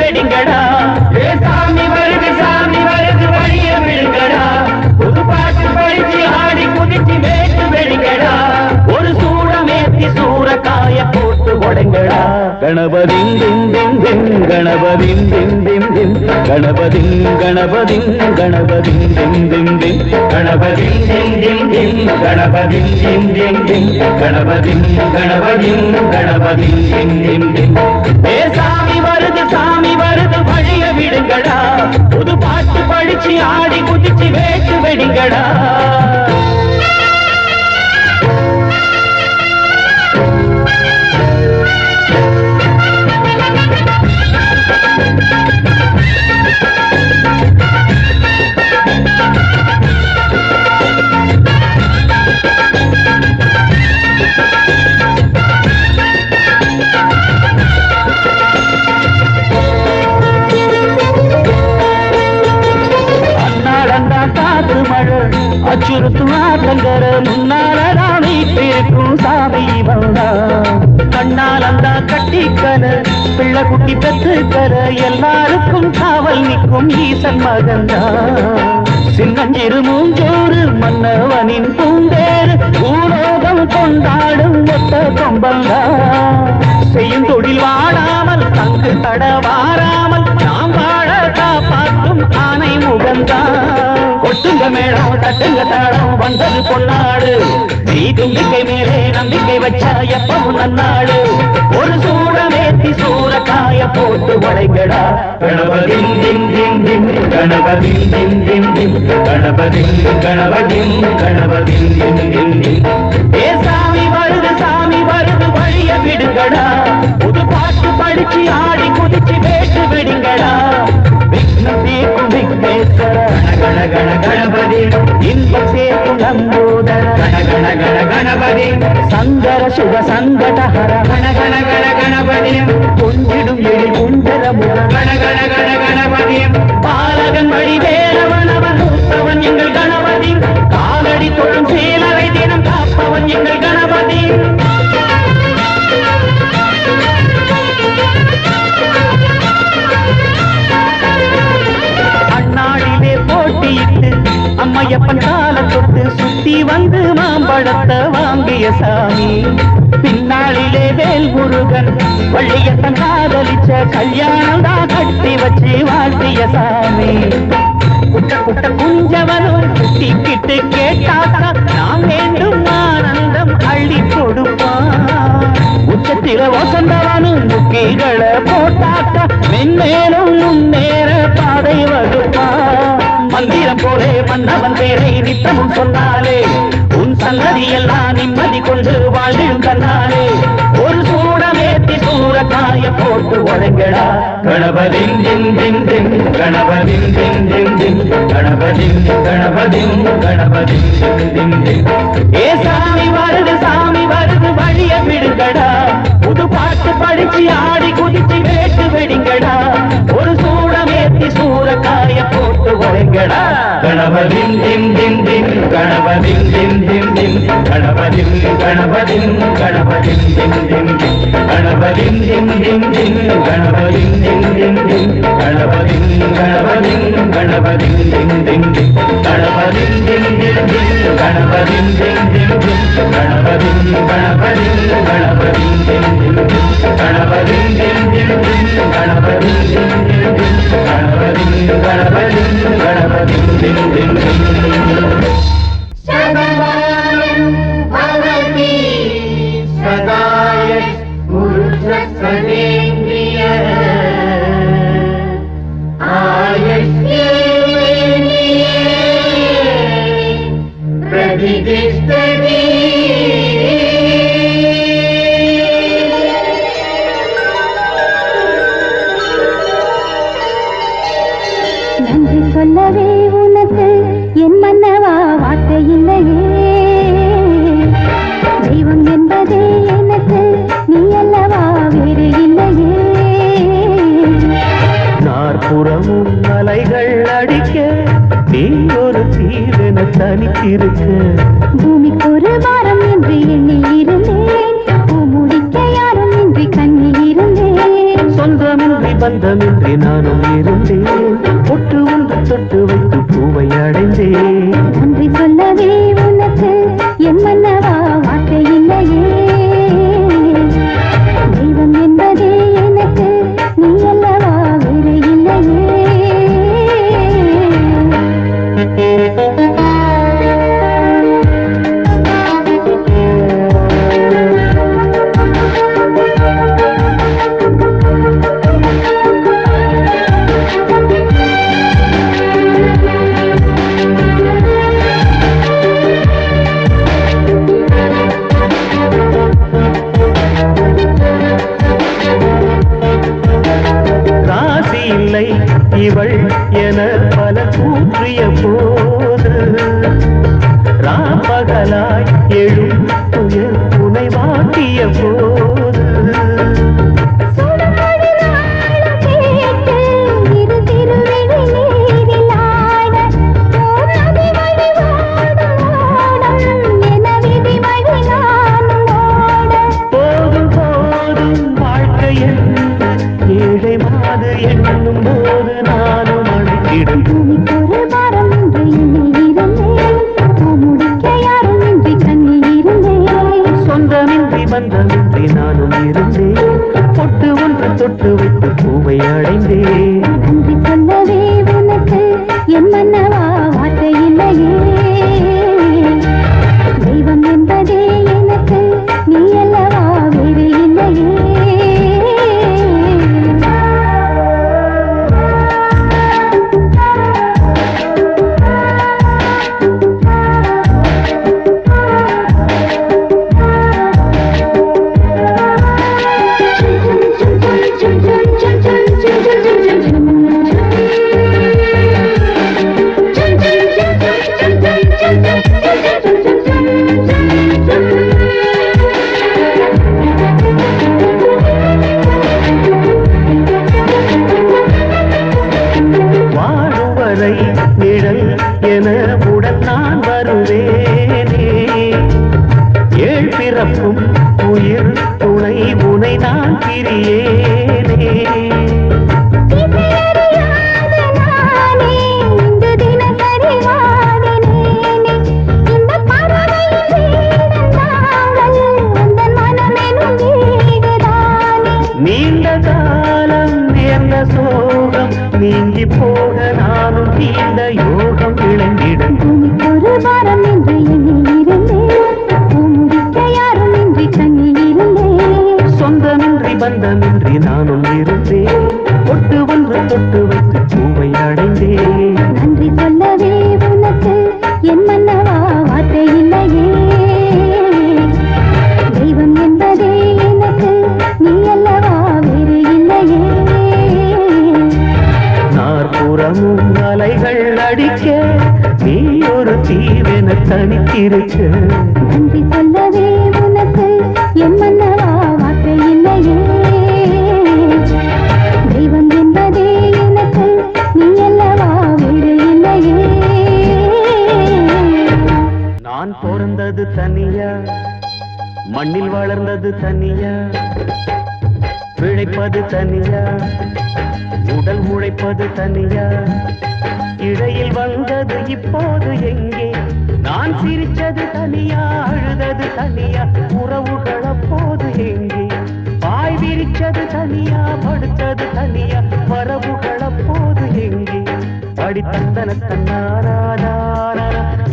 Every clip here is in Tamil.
வெடிங்கடா. சாமி வருது வழிய விடுங்கடா. புது பாட்டு படிச்சு ஆடி குதிச்சு வேட்டு வெடிங்கடா. ஒரு சூடமேத்தி சூறக்காய போட்டு உடைங்கடா. கணபதிங் திங் திங் திங் கணபதிங் திங் திங் திங் கணபதிங் கணபதிங் கணபதிங் திங் திங் திங் கணபதிங் திங் திங் திங் கணபதிங் திங் திங் திங் கணபதிங் கணபதிங் கணபதிங் திங் திங் திங். சாமி வருது வழிய விடுங்கடா. புது பாட்டு படிச்சு ஆடி குதிச்சு வேட்டு வெடிங்கடா. அச்சுறுத்துவாதங்கர முன்னாலதான் வீட்டிற்கும் சாமி வந்தா. கண்ணால் அந்த கட்டிக்கர பிள்ளை குட்டி பெற்றுக்கர எல்லாருக்கும் காவல் நிற்கும் ஈசன் மகந்தா. சின்னஞ்சிறு மூஞ்சோறு மன்னவனின் பூந்தேறு பூலோகம் கொண்டாடும் ஒத்த கொம்பந்தா. செய்யும் தொழில் வாடாமல் தங்கு தடவாராமல் நாம் வாழ காப்பாற்றும் ஆனை முகந்தா. கொட்டுங்க மேடம் தட்டுங்க தாடம் வந்தது பொன்னாடு. நீ தும்பிக்கை மேலே நம்பிக்கை வச்சா எப்பவும் நன்னாடு. ஒரு சூடமேத்தி சூறக்காய போட்டு உடைங்கடா. கணபதிங் திங் திங் திங் கணபதிங் திங் திங் திங் கணபதிங் கணபதிங் கணபதிங் திங் திங் திங். சாமி வருது வழிய விடுங்கடா. புது பாட்டு படிச்சு ஆடி குதிச்சு வேட்டு விடுங்கடா. விக்னம் தீர்க்கும் விக்னேஸ்வர கண கண கணபதி. இன்பம் சேர்க்கும் நம்பூதர கண கண கண கணபதி. சங்கர சுக சங்கடஹர கண கண கண கணபதி. கொஞ்சிடும் எழி குண்டர முக கண கண கண கணபதி. பாலகன் வழி வேலவனவன் மூத்தவன் எங்கள் கணபதி. காலடி தொழும் சீலரை தினம் காப்பவன் எங்கள் கணபதி. அண்ணாடிலே போட்டியிட்டு அம்மையப்பன் கால தொட்டு சுத்தி வந்து மாம்பழத்தை வாங்கிய சாமி. பின்னாளிலே வேல் முருகன் வள்ளியத்தன் காதலிச்ச கல்யாணம் தான் கட்டி வச்சு வாழ்த்திய சாமி. குட்ட குட்ட குஞ்சவனும் குட்டிக்கிட்டு கேட்டாக்கா நாம் வேண்டும் ஆனந்தம் அள்ளி கொடுப்பான். உச்சத்தில வசந்தவனும் முக்கிகளை போட்டாக்கா மென்மேலும் முன்னேற பாதை வகுப்பான். மந்திரம் போலே மன்னவன் பேரை நித்தமும் சொன்னாலே உன் சன்னதி எல்லாம் நிம்மதி கொண்டு வாழும் கண்ணாலே. ஒரு சூடமேத்தி சூறக்காய போட்டு உடைங்கடா. கணபதிங் திங் திங் திங் கணபதிங் திங் திங் திங் கணபதிங் கணபதிங் கணபதிங் திங் திங் திங். சாமி வருது வழிய விடுங்கடா. புது பாட்டு படிச்சு ஆடி குதிச்சு வேட்டு வெடிங்கடா. ஒரு சூடமேத்தி சூறக்காய போட்டு உடைங்கடா. கணபதிங் திங் திங் திங் கணபதிங் திங் திங் திங் கணபதிங் கணபதிங் கணபதிங் திங் திங் திங் கணபதிங் திங் திங் திங் கணபதிங் திங் திங் திங் கணபதிங் கணபதிங் கணபதிங் திங் திங் திங் கணபதிங் திங் திங் திங் கணபதிங் திங் திங் திங் கணபதிங் கணபதிங் கணபதிங் திங் திங் திங் கணபதிங் திங் திங் திங் கணபதிங் திங் திங் திங் கணபதிங் கணபதிங் கணபதிங் திங் திங் திங். சதமானம் பவதி சதாய முருகசனேந்திரிய ஆயஸ்யேந்திரிய பிரதிஷ்டதி. நன்றி சொல்லவே உனக்கு என் மன்னவா வார்த்தை இல்லையே. தெய்வம் என்பதே எனக்கு நீ அல்லவா வேறு இல்லையே. நாற்புறமும் அலைகள் அடிக்க நீ ஒரு தீவென தனித்திருக்க. பூமிக்கு ஒரு வாரம் என்று எண்ணி இருந்தேன். பூ முடிக்க யாரும் இன்றி கண்ணி இருந்தேன். சொந்தமின்றி பந்தமின்றி நானும் இருந்தேன் பொட்டு ஒன்று தொட்டு வைத்து பூவை அடைந்தேன் நன்றி சொல்லவே உனக்கு என் மன்னவா வார்த்தை இல்லையே தெய்வம் என்பதே எனக்கு நீ அல்லவா வேறு இல்லையே இவள் என பல கூற்றிய போது ராப்பகலாய் எழும் துயர் துணை வாட்டிய போது போதும் போதும் வாழ்க்கை ஏழை மாது எண்ணும் போது நானும் அழைக்கிடும் சொந்தமின்றி பந்தமின்றி நானும் இருந்தேன் பொட்டு ஒன்று தொட்டு வைத்து பூவை அடைந்தேன் நன்றி சொல்லவே உனக்கு என் மன்னவா வார்த்தை இல்லையே தெய்வம் என்பதே எனக்கு நீ அல்லவா வேறு இல்லையே நிழல் என உடன் நான் வருவேனே ஏழ் பிறப்பும் உயிர் துணை உனை நான் பிரியேனே நீண்ட காலம் நேர்ந்த சோகம் நீங்கி போக நானும் தீண்ட யோகம் விளங்கிடும் ஒரு வாரம் என்று எண்ணியிருந்தேன் யாரும் இன்றி கண்ணியிருந்தேன் சொந்தமின்றி பந்தமின்றி நானும் இருந்தேன் பொட்டு ஒன்று தொட்டு வைத்து பூவை அடைந்தேன் நன்றி சொல்லவே உனக்கு என் மன்னவா வார்த்தை இல்லையே தெய்வம் என்பதே எனக்கு நீ அல்லவா வேறு இல்லையே நாற்புறமும் அலைகள் அடிக்க நீ ஒரு தீவென தனித்திருக்க நன்றி சொல்லவே உனக்கு என் மன்னவா வார்த்தை இல்லையே தெய்வம் என்பதே எனக்கு நீ அல்லவா வேறு இல்லையே நான் பிறந்தது தனியா மண்ணில் வளர்ந்தது தனியா பிழைப்பது தனியா உடல் உழைப்பது தனியா இடையில் வந்தது இப்போது எங்கே நான் சிரிச்சது தனியா அழுதது தனியா உறவுகள் அப்போது எங்கே பாய் விரிச்சது தனியா படுத்தது தனியா வரவுகள் அப்போது எங்கே படி தந்தன தன்னாரா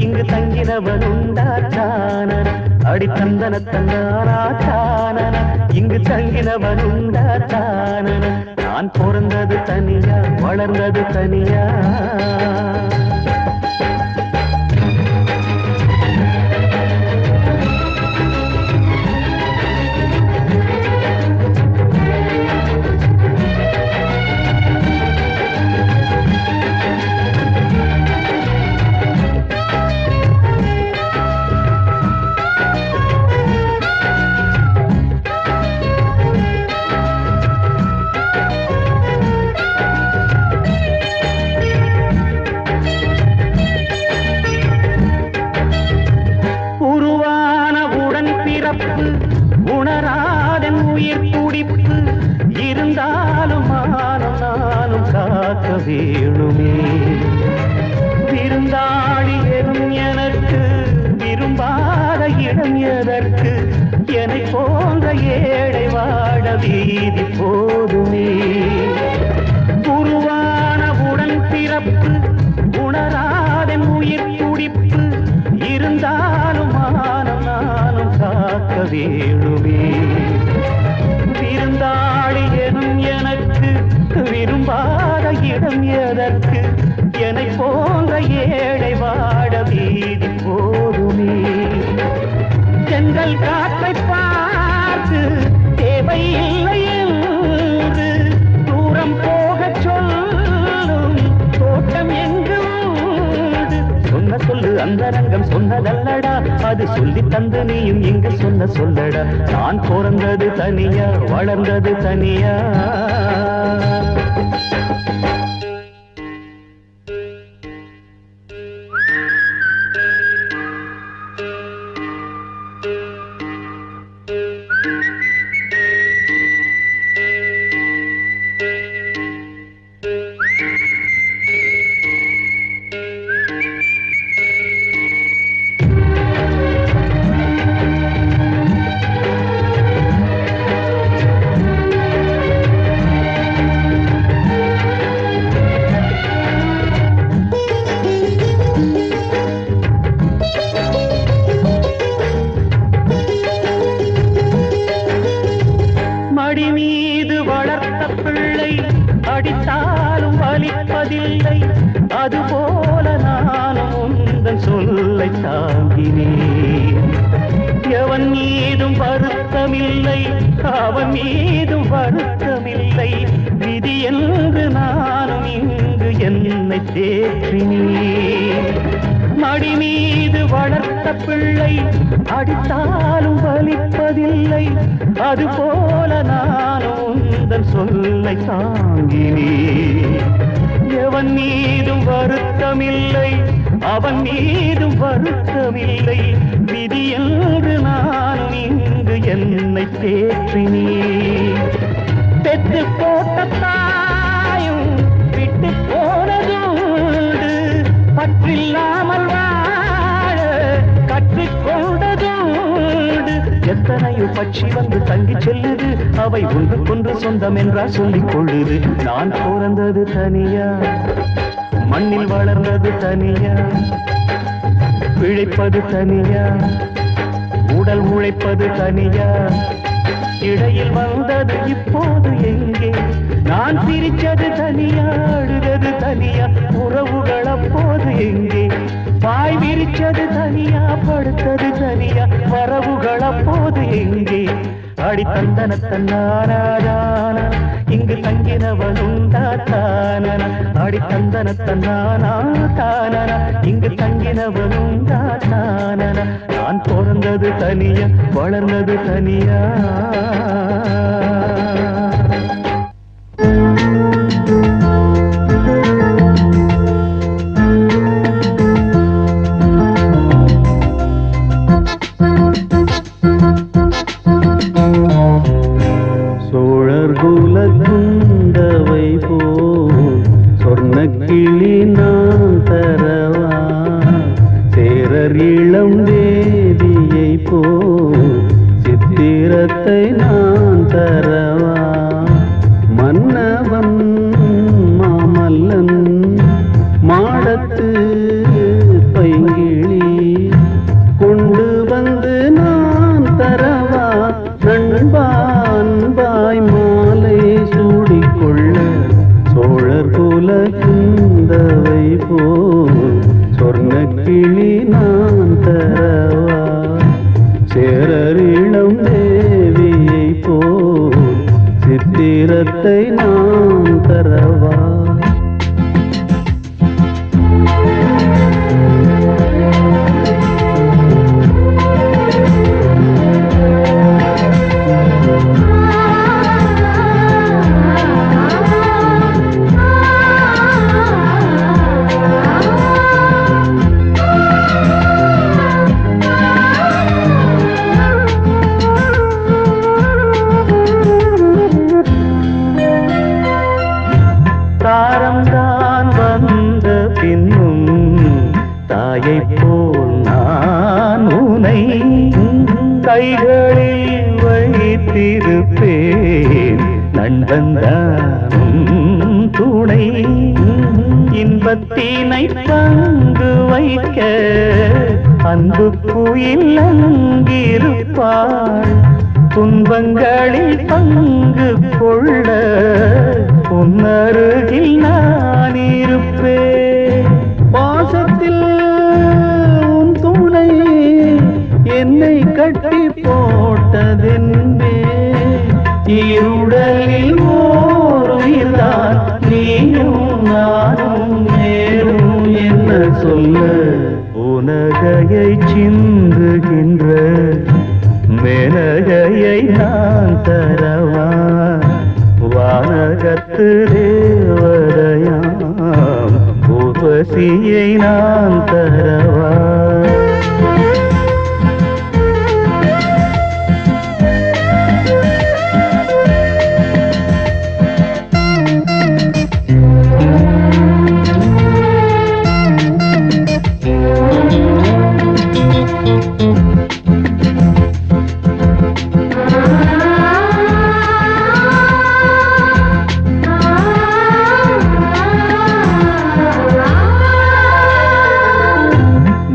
இங்கு தங்கினவன் உண்டான அடி தந்தன தன்னாரா இங்கு தங்கினவன் உண்டான நான் பிறந்தது தனியா வளர்ந்தது தனியா காக்க வேணுமே. விருந்தாளி எனும் எனக்கு விரும்பாத இடம் எதற்கு? என்னை போன்ற ஏழை வாழ வீதி போதுமே. உருவான உடன் பிறப்பு உணராத உயிர் துடிப்பு இருந்தாலும் மானம் நானும் காக்க வேணுமே. விருந்தாளி எனும் எனக்கு விரும்பாத இடம் எதற்கு? என்னை போன்ற ஏழை வாழ வீதி போதுமே. செங்கல் காற்றை பார்த்து தேவையில்லை என்று தூரம் போக சொல்லும் தோட்டம் எங்கு உண்டு? சொன்ன சொல்லு அந்தரங்கம் சொன்னதல்லடா, அது சொல்லி தந்து நீயும் இங்கு சொன்ன சொல்லடா. நான் பிறந்தது தனியா, வளர்ந்தது தனியா. மடி மீது வளர்த்த பிள்ளை அடித்தாலும் வலிப்பதில்லை, அதுபோல நானும் உந்தன் சொல்லை தாங்கினேன். எவன் மீதும் வருத்தமில்லை, அவன் மீதும் வருத்தமில்லை, விதி என்று நானும் இங்கு என்னை தேற்றினேன். மடி மீது வளர்த்த பிள்ளை அடித்தாலும் வலிப்பதில்லை, அதுபோல நானும் உந்தன் சொல்லை தாங்கினேன். எவன் மீதும் வருத்தமில்லை, அவன் மீதும் வருத்தமில்லை, விதி என்று நானும் இங்கு என்னை தேற்றினேன். பெற்று போட்ட தாயும் விட்டு போனதுண்டு, பற்றில்லாமல் வாழ கற்றுக்கொண்டதுண்டு. எத்தனையோ பட்சி வந்து தங்கி செல்லுது, அவை ஒன்றுக்கொன்று சொந்தம் என்றா சொல்லிக் கொள்ளுது. நான் பிறந்தது தனியா, மண்ணில் வளர்ந்தது தனியா, பிழைப்பது தனியா, உடல் உழைப்பது தனியா. இடையில் வந்தது இப்போது எங்கே? நான் சிரிச்சது தனியா, அழுதது தனியா, உறவுகள் அப்போது எங்கே? பாய் விரிச்சது தனியா, படுத்தது தனியா, வரவுகள் அப்போது எங்கே? அடி தந்தன தன்னானாதான இங்கு தங்கினவனுண்டா தானன? அடி தந்தன தன்னானா தானன இங்கு தங்கினவனுண்டா தானன? நான் பிறந்தது தனியா, வளர்ந்தது தனியா. குலகுண்டவை போ சொர்ணக்கிளி நான் தரவா, சேரர் இளம் தேவியை போ சித்திரத்தை நான் தரவா. மன்னவன் மாமல்லன் மாடத்து பைங்கிளி கொண்டு வந்து நான் தரவா. நண்பான்பாய் மாலை சூடிக்கொள்ள சோழர் குல குந்தவை போ சொர்ணக்கிளி நான் தரவா. சேரர் இளம் தேவியை போ சித்திரத்தை நான் தரவா. காரம்தான் வந்த பின்னும் தாயைப் போல் நான் உனை கைகளில் வைத்திருப்பேன் நண்பன்தான் துணை இன்பத்தினை பங்கு வைக்க அன்பு குயில் அங்கிருப்பாள் துன்பங்களில் பங்கு கொள்ள உன்னருகில் நான் இருப்பேன் பாசத்தில் உன் துணை என்னை கட்டி போட்டதென்பே இருடலில் ஓருயிர்தான் நீயும் நானும் நேரும் என்ன சொல்ல உனகையை சிந்துகின்ற மேனகையை நான் தரவா வானகத்து தேவதையாம் ஊர்வசியை நான் தரவா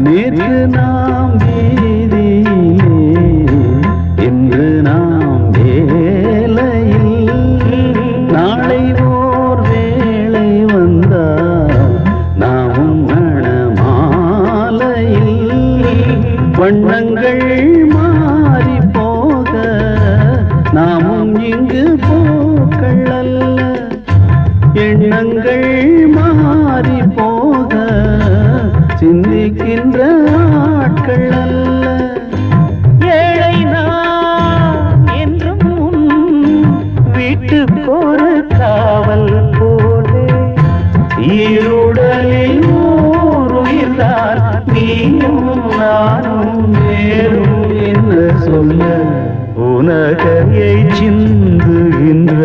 நேற்று நாம் வீதியிலே இன்று நாம் வேலையில் நாளை ஓர் வேளை வந்தால் நாமும் மணமாலையில் வண்ணங்கள் மாறி போக நாமும் இங்கு போக்கள் அல்ல எண்ணங்கள் மாறி போக சிந்திக்கின்ற ஆட்கள் அல்ல ஏழை நான் என்றும் உன் வீட்டுக்கொரு காவல் போலே ஈருடலில் ஓருயிர்தான் நீயும் நானும் நேரும் என்ன சொல்ல உனகையை சிந்துகின்ற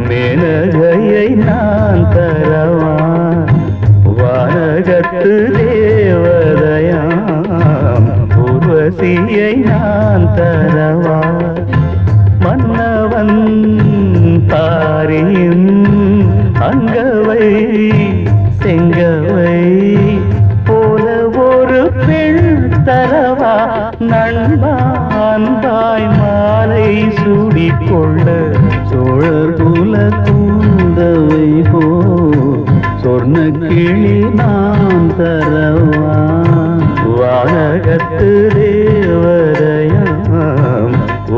மேனகையை நான் தரவா வானகத்து தேவதையாம் ஊர்வசியை நான் தரவா மன்னவன் பாரியின் அங்கவை செங்கவை போல ஒரு பெண் தரவா நண்பா அன்பாய் மாலை சூடிக்கொள்ள சோழர் குல கூந்தவை போ சொர்ண கிளி நான் தரவா வானகத்து தேவதையாம்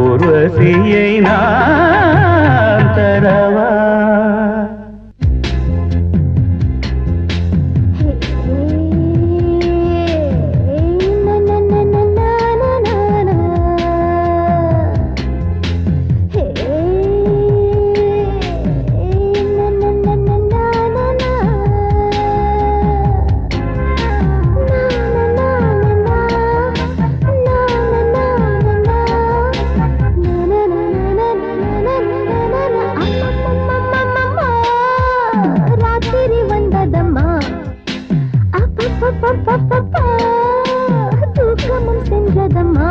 ஊர்வசியை நான் தரவா தூக்கமும் சென்றதம்மா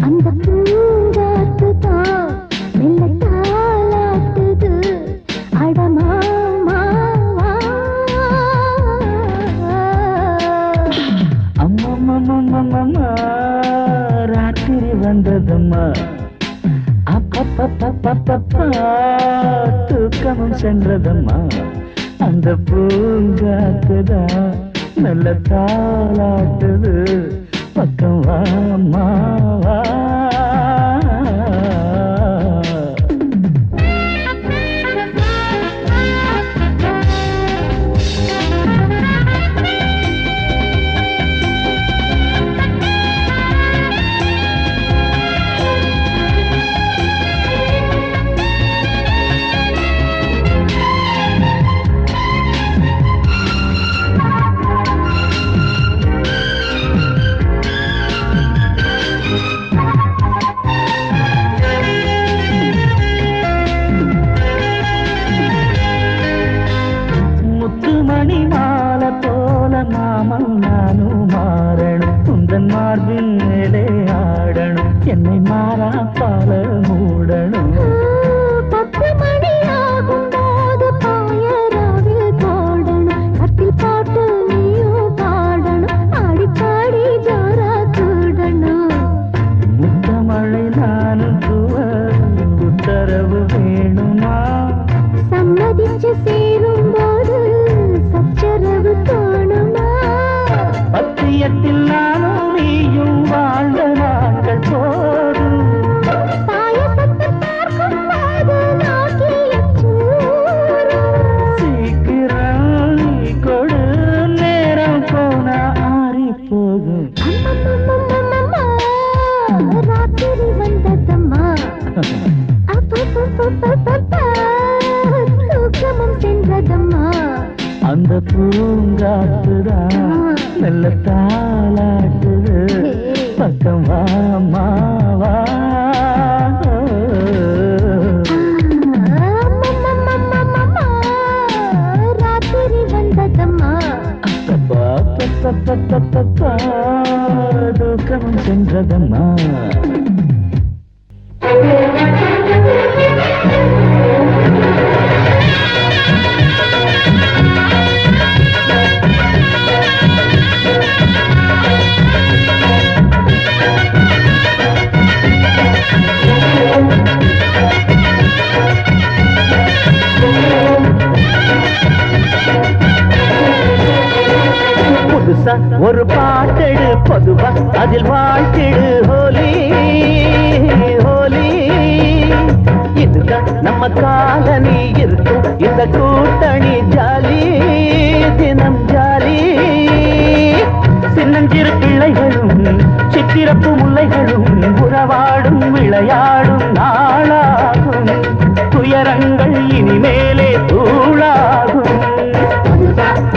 அந்த பூங்காத்து தான் மெல்ல தாலாட்டுது அடமாமா அம்மம்மம்மம்மம்மா ராத்திரி வந்ததம்மா அப்பப்பப்பப்பப்பா தூக்கமும் சென்றதம்மா அந்த பூங்காத்துதான் நல்ல தாளாட்டுது பக்கம் வாமா வா பச்சை சேரும் போது சச்சரவு காணுமா பத்தியத்தில் நானும் நீயும் வாழ்ந்த நாட்கள் போதும் பாயசத்தை பார்க்கும் போது நாக்கிய சூரும் சீக்கிரம் நீ கொடு நேரம் போனா ஆறி போகும் அம்மம்மம்மம்மம்மம்மா, ராத்திரி வந்ததம்மா அப்பப்பப்பப்பப்பா, தூக்கமும் சென்றதம்மா அந்த பூங்காத்துதான் நல்ல தாளாட்டுது பக்கம் வா மாவா அம்மம்மம்மம்மம்மம்மா, ராத்திரி வந்ததம்மா தூக்கமும் சென்றதம்மா புதுசா ஒரு பாட்டெடு பொதுவா அதில் வாழ்த்திடு ஹோலி ஹோலி இதுதான் நம்ம காலனி இருக்கும் இந்த கூட்டணி ஜாலி தினம் ஜாலி சின்னஞ்சிறு பிள்ளைகளும் சித்திரப்பு முல்லைகளும் உறவாடும் விளையாடும் நாளாகும் துயரங்கள் இனிமேலே தூளாகும்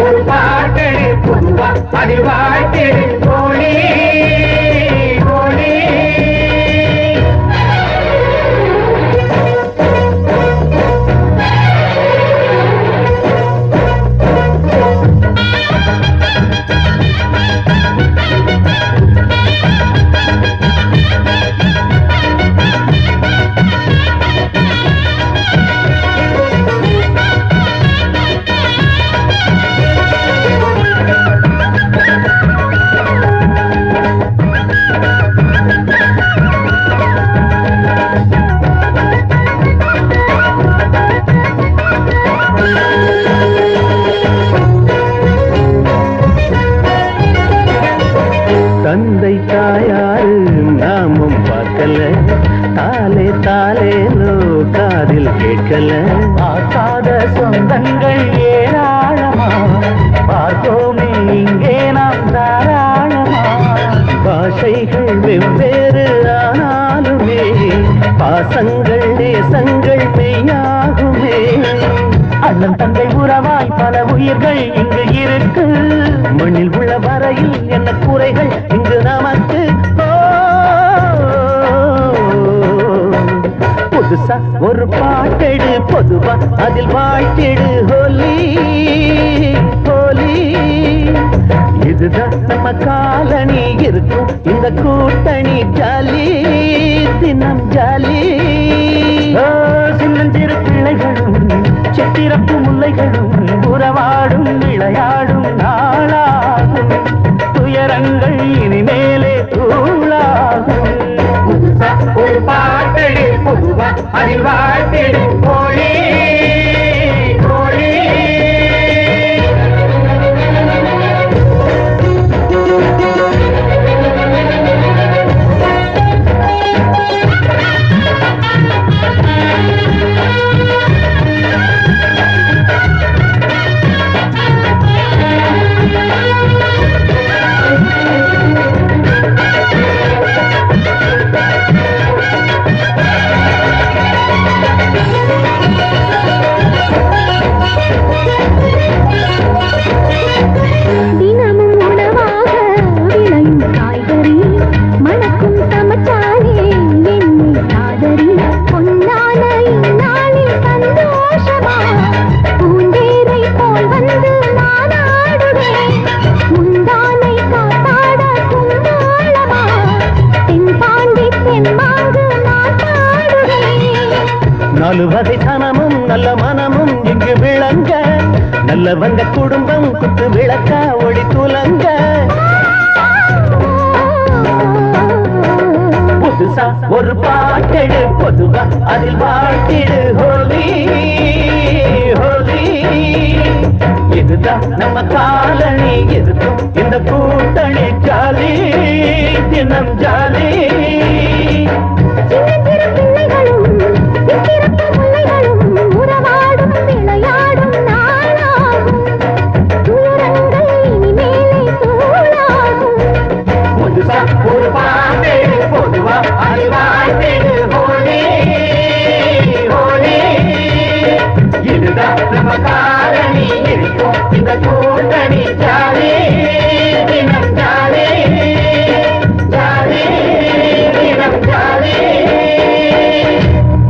ஒரு பாட்டெடு பொதுவா அதில் வாழ்த்திடு ஹோலி ஹோலி தந்தை தாயாரு நாமும் பார்க்கல தாலே தாலேனோ காதில் கேட்கல பார்க்காத சொந்தங்கள் ஏராளமா பார்த்தோமே இங்கே நாம் தாராளமா பாஷைகள் வெவ்வேறு ஆனாலுமே பாசங்கள் நேசங்கள் மெய்யாகுமே அண்ணன் தந்தை உறவாய் பல உயிர்கள் இங்கு இருக்கு மண்ணில் உள்ள வரையில் என்ன குறைகள் இங்கு நமக்கு புதுசா ஒரு பாட்டெடு பொதுவா அதில் வாழ்த்திடு ஹோலி ஹோலி இதுதான் நம்ம காலனி இருக்கும் இந்த கூட்டணி ஜாலி தினம் ஜாலி சின்னஞ்சிறு பிள்ளைகளும் சித்திரப்பு முல்லைகளும் உறவாடும் விளையாடும் நாளாகும் துயரங்கள் இனிமேலே தூளாகும் ஒரு பாட்டெடு பொதுவா அதில் வாழ்த்திடு ஹோலி ஹோலி நாலுவகை சனமும் நல்ல மனமும் இங்கு விளங்க நல்லவங்க குடும்பம் குத்து விளக்க ஒளி துலங்க புதுசா ஒரு பாட்டெடு பொதுவா அதில் வாழ்த்திடு ஹோலி ஹோலி இதுதான் நம்ம காலனி இருக்கும் இந்த கூட்டணி ஜாலி தினம் ஜாலி சின்னஞ்சிறு பிள்ளைகளும் சித்திரப்பு முல்லைகளும் உறவாடும் விளையாடும் நாளாகும் துயரங்கள் இனிமேலே தூளாகும் புதுசா ஒரு பாட்டு பொதுவா அறிவாய்த்தேடு ஹோலி ஹோலி இதுதான் நம்ம காலனி இருக்கும் இந்த கூட்டணி ஜாலி